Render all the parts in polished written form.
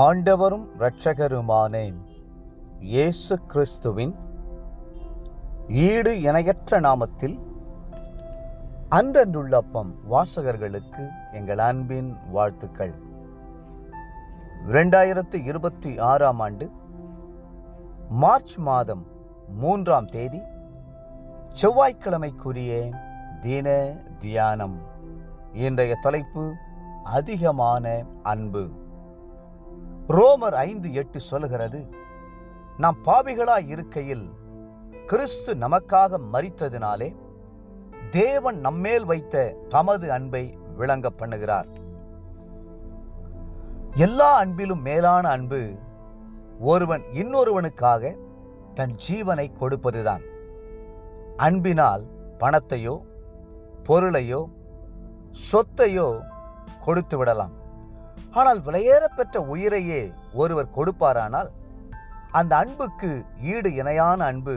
ஆண்டவரும் இரட்சகருமான இயேசு கிறிஸ்துவின் ஈடு இணையற்ற நாமத்தில் அன்றன்றுள்ளப்பம் வாசகர்களுக்கு எங்கள் அன்பின் வாழ்த்துக்கள். 2026 ஆண்டு மார்ச் மாதம் 3ஆம் தேதி செவ்வாய்க்கிழமைக்குரிய தின தியானம். இன்றைய தலைப்பு அதிகமான அன்பு. ரோமர் 5:8 சொல்கிறது, நாம் பாவிகளாய் இருக்கையில் கிறிஸ்து நமக்காக மரித்ததினாலே தேவன் நம்மேல் வைத்த தமது அன்பை விளங்க பண்ணுகிறார். எல்லா அன்பிலும் மேலான அன்பு ஒருவன் இன்னொருவனுக்காக தன் ஜீவனை கொடுப்பதுதான். அன்பினால் பணத்தையோ பொருளையோ சொத்தையோ கொடுத்து விடலாம். ஆனால் விலையேற பெற்ற உயிரையே ஒருவர் கொடுப்பாரானால் அந்த அன்புக்கு ஈடு இணையான அன்பு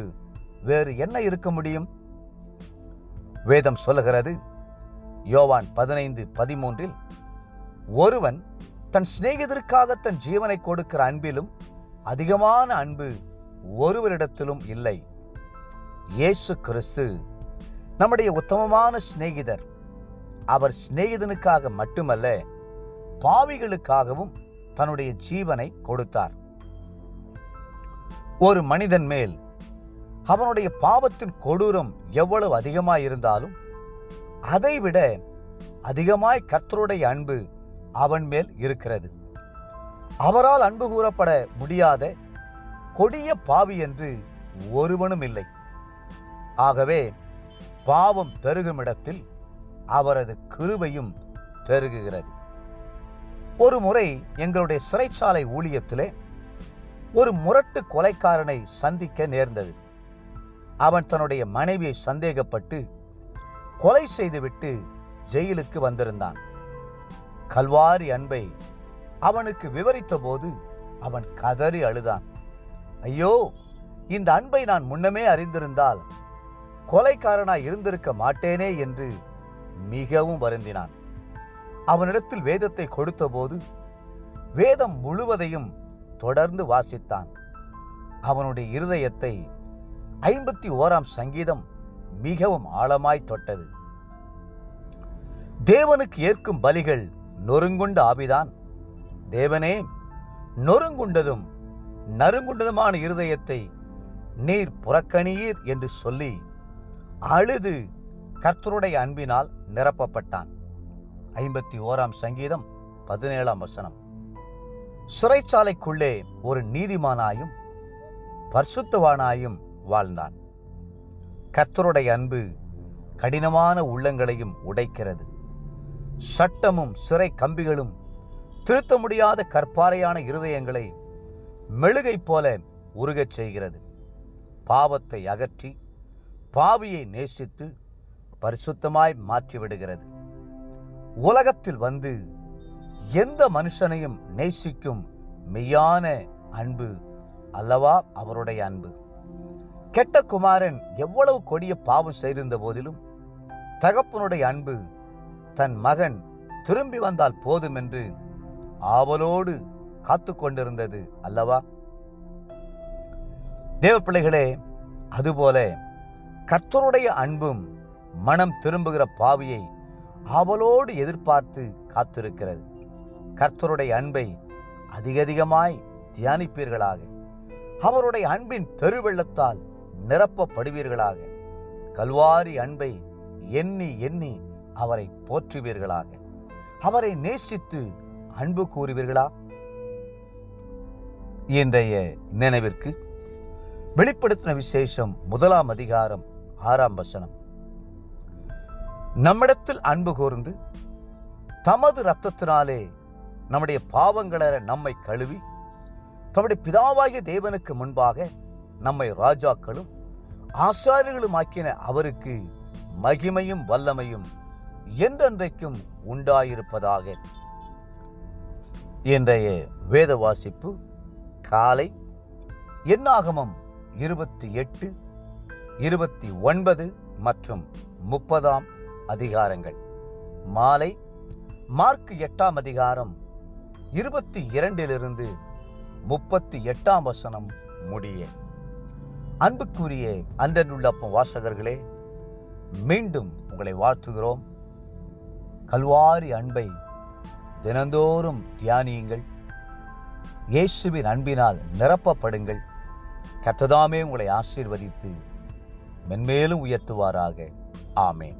வேறு என்ன இருக்க முடியும்? வேதம் சொல்லுகிறது, யோவான் 15:13, ஒருவன் தன் சிநேகிதருக்காக தன் ஜீவனை கொடுக்கிற அன்பிலும் அதிகமான அன்பு ஒருவரிடத்திலும் இல்லை. இயேசு கிறிஸ்து நம்முடைய உத்தமமான சிநேகிதர். அவர் சிநேகிதனுக்காக மட்டுமல்ல, பாவிகளுக்காகவும் தன்னுடைய ஜீவனை கொடுத்தார். ஒரு மனிதன் மேல் அவனுடைய பாவத்தின் கொடூரம் எவ்வளவு அதிகமாயிருந்தாலும் அதைவிட அதிகமாய் கர்த்தருடைய அன்பு அவன் மேல் இருக்கிறது. அவரால் அன்பு கூறப்பட முடியாத கொடிய பாவி என்று ஒருவனும் இல்லை. ஆகவே பாவம் பெருகும் இடத்தில் அவரது கிருபையும் பெருகுகிறது. ஒரு முறை எங்களுடைய சிறைச்சாலை ஊழியத்திலே ஒரு முரட்டு கொலைக்காரனை சந்திக்க நேர்ந்தது. அவன் தன்னுடைய மனைவியை சந்தேகப்பட்டு கொலை செய்துவிட்டு ஜெயிலுக்கு வந்திருந்தான். கல்வாரி அன்பை அவனுக்கு விவரித்த போது அவன் கதறி அழுதான். ஐயோ, இந்த அன்பை நான் முன்னமே அறிந்திருந்தால் கொலைக்காரனாய் இருந்திருக்க மாட்டேனே என்று மிகவும் வருந்தினான். அவனிடத்தில் வேதத்தை கொடுத்த போது வேதம் முழுவதையும் தொடர்ந்து வாசித்தான். அவனுடைய இருதயத்தை 51ஆம் சங்கீதம் மிகவும் ஆழமாய் தொட்டது. தேவனுக்கு ஏற்கும் பலிகள் நொறுங்குண்ட ஆவிதான். தேவனே, நொறுங்குண்டதும் நறுங்குண்டதுமான இருதயத்தை நீர் புறக்கணியீர் என்று சொல்லி அழுது கர்த்தருடைய அன்பினால் நிரப்பப்பட்டான். 51ஆம் சங்கீதம் 17ஆம் வசனம். சிறைச்சாலைக்குள்ளே ஒரு நீதிமானாயும் பரிசுத்தவானாயும் வாழ்ந்தான். கர்த்தருடைய அன்பு கடினமான உள்ளங்களையும் உடைக்கிறது. சட்டமும் சிறை கம்பிகளும் திருத்த முடியாத கற்பாறையான இருதயங்களை மெழுகை போல உருகச் செய்கிறது. பாவத்தை அகற்றி பாவியை நேசித்து பரிசுத்தமாய் மாற்றிவிடுகிறது. உலகத்தில் வந்து எந்த மனுஷனையும் நேசிக்கும் மெய்யான அன்பு அல்லவா அவருடைய அன்பு. கெட்ட குமாரன் எவ்வளவு கொடிய பாவம் செய்திருந்த போதிலும் தகப்பனுடைய அன்பு தன் மகன் திரும்பி வந்தால் போதும் என்று ஆவலோடு காத்து கொண்டிருந்தது அல்லவா? தேவ பிள்ளைகளே, அதுபோல கர்த்தருடைய அன்பும் மனம் திரும்புகிற பாவியை ஆவலோடு எதிர்பார்த்து காத்திருக்கிறது. கர்த்தருடைய அன்பை அதிகமாய் தியானிப்பீர்களாக. அவருடைய அன்பின் பெருவெள்ளத்தால் நிரப்பப்படுவீர்களாக. கல்வாரி அன்பை எண்ணி எண்ணி அவரை போற்றுவீர்களாக. அவரை நேசித்து அன்பு கூறுவீர்களா? இன்றைய நினைவிற்கு வெளிப்படுத்தின விசேஷம் 1ஆம் அதிகாரம் 6ஆம் வசனம். நம்மிடத்தில் அன்பு கூர்ந்து தமது இரத்தத்தினாலே நம்முடைய பாவங்கள நம்மை கழுவி தம்முடைய பிதாவாகிய தேவனுக்கு முன்பாக நம்மை ராஜாக்களும் ஆசாரியர்களும் ஆக்கின அவருக்கு மகிமையும் வல்லமையும் என்றென்றைக்கும் உண்டாயிருப்பதாக. இன்றைய வேத வாசிப்பு காலை என்னாகமம் 28, 29 மற்றும் 30ஆம் அதிகாரங்கள். மாலை மார்க் 8ஆம் அதிகாரம் 22 38 வசனம் முடிய. அன்புக்குரிய அன்றனுள்ள அப்பம் வாசகர்களே, மீண்டும் உங்களை வாழ்த்துகிறோம். கல்வாரி அன்பை தினந்தோறும் தியானியுங்கள். இயேசுவின் அன்பினால் நிரப்பப்படுங்கள். கர்த்தர் தாமே உங்களை ஆசீர்வதித்து மென்மேலும் உயர்த்துவாராக. ஆமென்.